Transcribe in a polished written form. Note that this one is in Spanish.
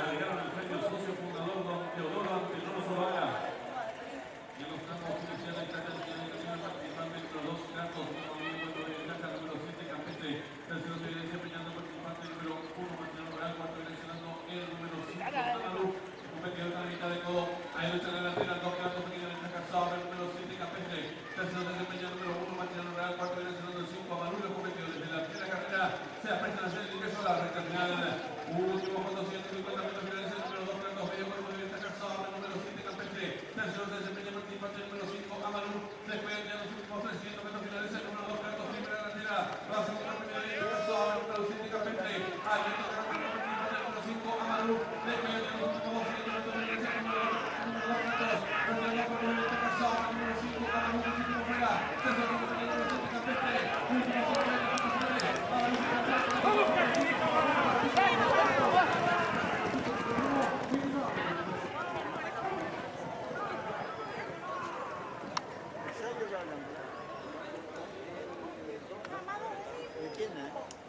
delegaron el premio socio fundador don Teodoro Antenoro Zoraga. Y en los campos oficiales de Caja de participan dentro de los campos, movimiento de Caja número 7, Campestre. Tercero se viene desempeñando participante número 1, Martín Real, cuarto direccionando el número 5, Tamalú. Competidor a la mitad de codo, ahí lucha en la delantera, dos campos pequeñamente casados, el número 7, Campestre. Tercero se desempeña número 1, Martín Real, cuarto direccionando el 5, Amalú. Los competidores de la primera carrera se apretan a hacer el ingreso a la recta final. Último con 250 metros finales, el número 2, Carlos Bello, cuerpo de vista casado, el número 7, Campestre. Tercero se desempeña participante número 5, Amalú. Después ya los últimos 300 metros finales, el número 2, Carlos Bello, la delantera. La segunda primera de casado, el número 7, Campestre. Allí toca participante número 5, Amalú. Después ya los últimos 200 metros finales, el número 2, Carlos. Después ya cuerpo de vista casado, el número 5, Amalú, el último fuera. Tercero se desempeña el número 7, Campestre. Último 50 metros finales, Amalú, ¿De quién es?